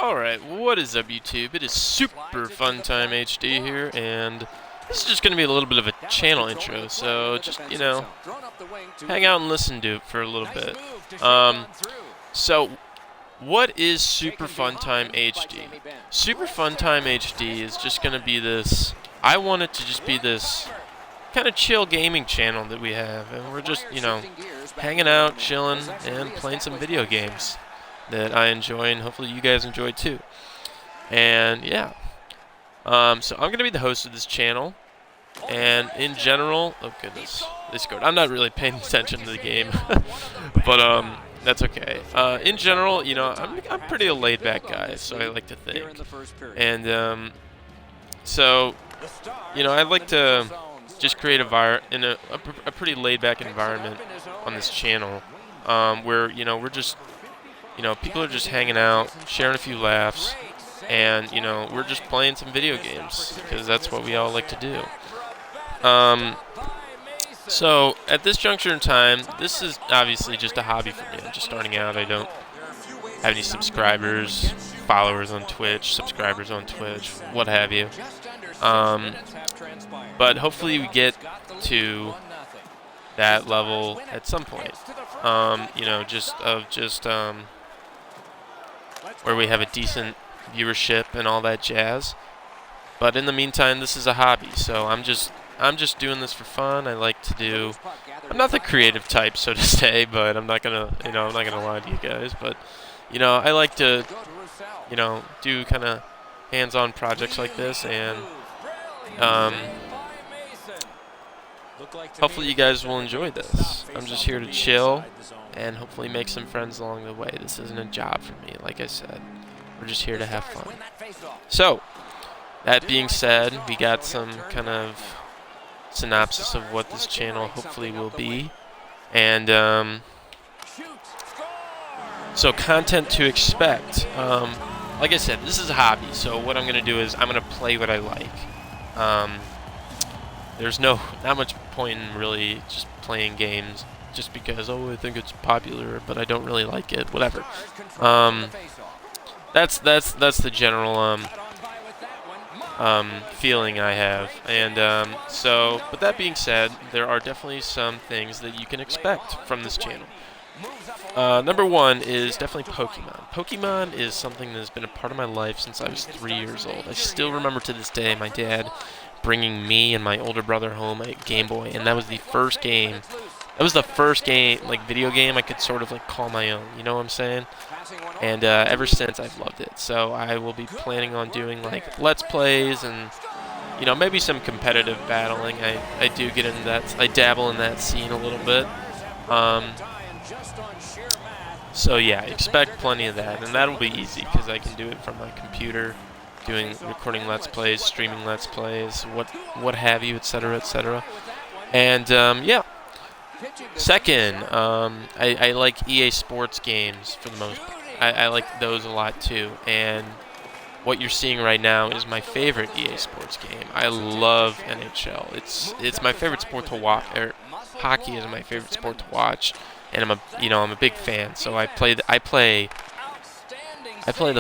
Alright, what is up YouTube? It is SuperFunTimeHD here, and this is just going to be a little bit of a channel intro, so just, hang out and listen to it for a little bit. So, what is SuperFunTimeHD? SuperFunTimeHD is just going to be this, I want it to just be this kind of chill gaming channel that we have, and we're just, hanging out, chilling, and playing some video games that I enjoy, and hopefully you guys enjoy too. And yeah, so I'm gonna be the host of this channel, and in general, oh goodness, they scored. I'm not really paying attention to the game, but that's okay. In general, I'm pretty a laid-back guy, so I like to think, and so I like to just create a pretty laid-back environment on this channel, where we're just people are just hanging out, sharing a few laughs, and, we're just playing some video games, because that's what we all like to do. So, at this juncture in time, this is obviously just a hobby for me. I'm just starting out. I don't have any subscribers, followers on Twitch, subscribers on Twitch, what have you. But hopefully we get to that level at some point. Where we have a decent viewership and all that jazz. But in the meantime, this is a hobby, so I'm just doing this for fun. I like to do. I'm not the creative type, so to say, but I'm not gonna lie to you guys. But I like to do kind of hands-on projects like this, and hopefully you guys will enjoy this. I'm just here to chill and hopefully make some friends along the way. This isn't a job for me, like I said. We're just here to have fun. So, that being said, we got some kind of synopsis of what this channel hopefully will be. And, so content to expect. Like I said, this is a hobby, so what I'm going to do is I'm going to play what I like. There's not much point in really just playing games just because, I think it's popular, but I don't really like it, whatever. That's the general feeling I have. And but that being said, there are definitely some things that you can expect from this channel. Number one is definitely Pokemon. Pokemon is something that has been a part of my life since I was 3 years old. I still remember to this day my dad bringing me and my older brother home a Game Boy, and that was the first game. That was the first game, video game I could sort of call my own. You know what I'm saying? And ever since I've loved it. So I will be planning on doing Let's Plays and maybe some competitive battling. I do get into that. I dabble in that scene a little bit. So yeah, expect plenty of that, and that'll be easy because I can do it from my computer, recording Let's Plays, streaming Let's Plays, what have you, etc., etc. And yeah. Second, I like EA Sports games for the most part. I like those a lot too. And what you're seeing right now is my favorite EA Sports game. I love NHL. It's my favorite sport to watch. Hockey is my favorite sport to watch, and I'm a big fan. So I play the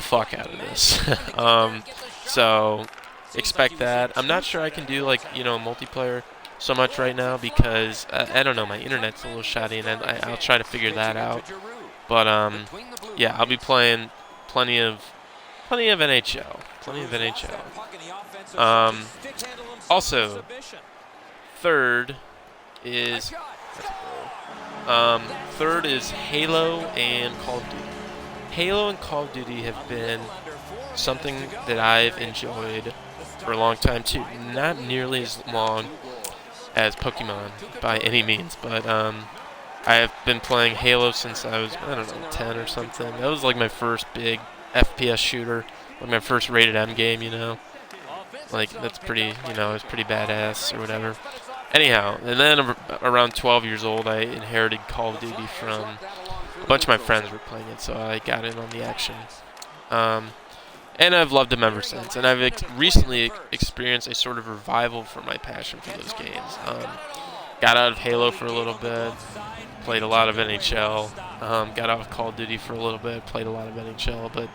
fuck out of this. So expect that. I'm not sure I can do multiplayer so much right now because I don't know, my internet's a little shoddy, and I'll try to figure that out. But yeah, I'll be playing plenty of NHL, also, third is Halo and Call of Duty. Halo and Call of Duty have been something that I've enjoyed for a long time too. Not nearly as long as Pokemon by any means, but I have been playing Halo since I was, 10 or something. That was my first big FPS shooter, my first rated M game, that's pretty, it's pretty badass or whatever. Anyhow, and then around 12 years old, I inherited Call of Duty from a bunch of my friends were playing it, so I got in on the action. And I've loved them ever since. And I've recently experienced a sort of revival for my passion for those games. Got out of Halo for a little bit, played a lot of NHL. Got out of Call of Duty for a little bit, played a lot of NHL. But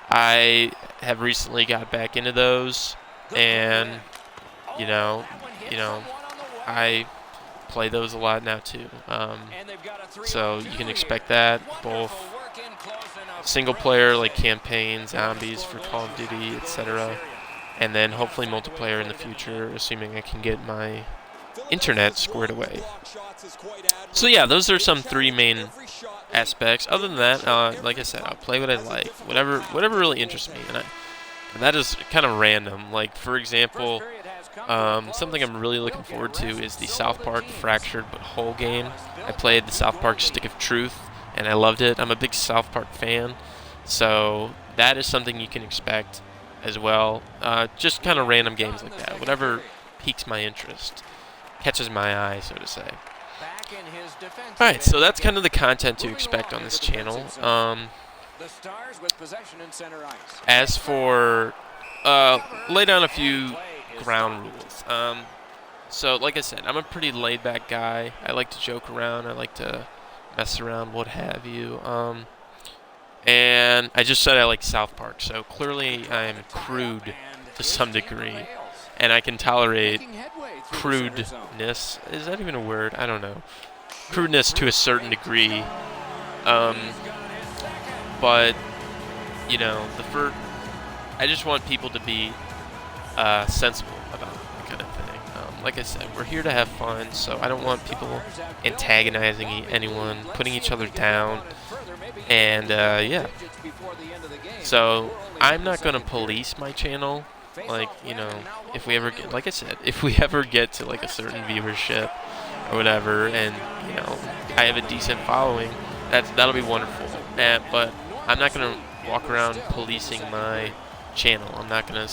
I have recently got back into those, and you know, I play those a lot now too. So you can expect that, both single player like campaign, zombies for Call of Duty, etc., and then hopefully multiplayer in the future, assuming I can get my internet squared away. So yeah, those are some 3 main aspects. Other than that, like I said, I'll play what I like, whatever really interests me, and that is kind of random. Like, for example, something I'm really looking forward to is the South Park Fractured But Whole game. I played the South Park Stick of Truth, and I loved it. I'm a big South Park fan, so that is something you can expect as well. Just kind of random games like that, whatever piques my interest, catches my eye, so to say. Alright, so that's kind of the content to expect on this channel. As for, lay down a few ground rules. So, like I said, I'm a pretty laid-back guy. I like to joke around. I like to mess around, what have you. And I just said I like South Park, so clearly I am crude to some degree. And I can tolerate crudeness. Is that even a word? I don't know. Crudeness to a certain degree. But, you know, I just want people to be sensible about that kind of thing. Like I said, we're here to have fun, so I don't want people antagonizing anyone, putting each other down, and yeah. So I'm not gonna police my channel. Like, you know, if we ever get, like I said, if we ever get to like a certain viewership or whatever, and you know, I have a decent following, that'll be wonderful. But I'm not gonna walk around policing my channel. I'm not gonna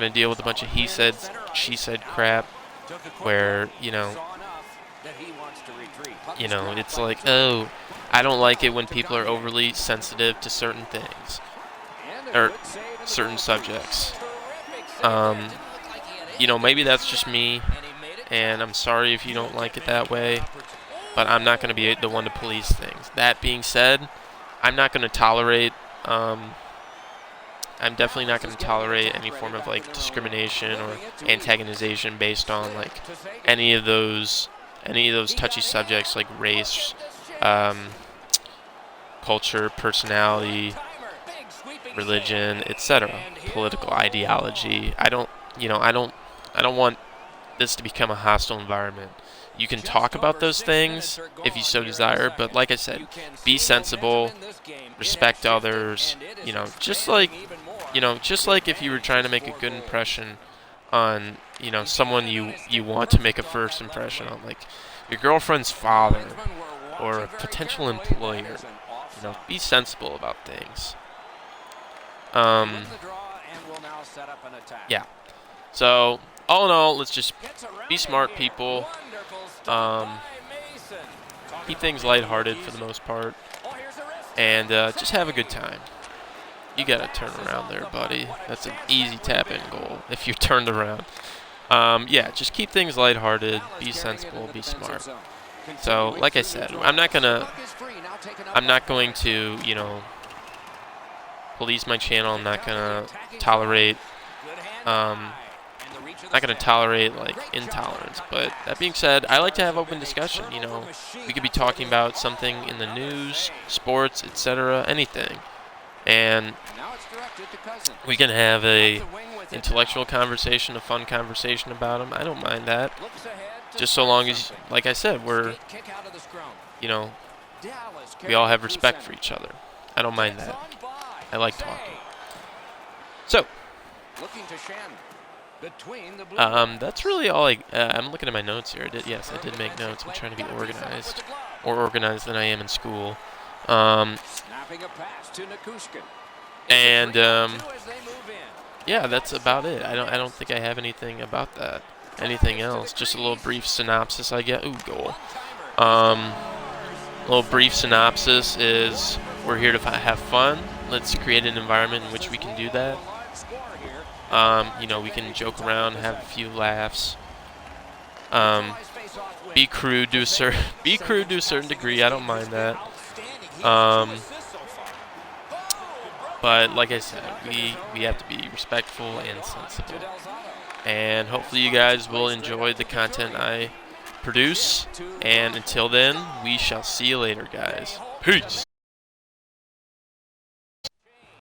deal with a bunch of he said, she said crap, where it's like, oh, I don't like it when people are overly sensitive to certain things or certain subjects. Maybe that's just me, and I'm sorry if you don't like it that way, but I'm not going to be the one to police things. That being said, I'm not going to tolerate, I'm definitely not going to tolerate any form of like discrimination or antagonization based on like any of those touchy subjects like race, culture, personality, religion, etc., political ideology. I don't want this to become a hostile environment. You can talk about those things if you so desire, but like I said, be sensible, respect others, just like if you were trying to make a good impression on, someone you want to make a first impression on, like your girlfriend's father or a potential employer. Be sensible about things. Yeah. So, all in all, let's just be smart people. Keep things lighthearted for the most part. And just have a good time. You gotta turn around there, buddy. That's an easy tap-in goal if you're turned around. Yeah, just keep things lighthearted. Be sensible. Be smart. So, like I said, I'm not going to, police my channel. I'm not gonna tolerate, like intolerance. But that being said, I like to have open discussion. We could be talking about something in the news, sports, etc., anything, and we can have a intellectual conversation, a fun conversation about them. I don't mind that, just so long as, like I said, we all have respect for each other. I don't mind that. I like talking. So, that's really all I'm looking at my notes here. I did make notes. I'm trying to be organized, more organized than I am in school. Yeah, that's about it. I don't think I have anything about that. Anything else? Just a little brief synopsis, I guess. Ooh, goal. A little brief synopsis is we're here to have fun. Let's create an environment in which we can do that. We can joke around, have a few laughs. Be crude to a certain degree. I don't mind that. But like I said, we have to be respectful and sensible. And hopefully you guys will enjoy the content I produce. And until then, we shall see you later, guys. Peace.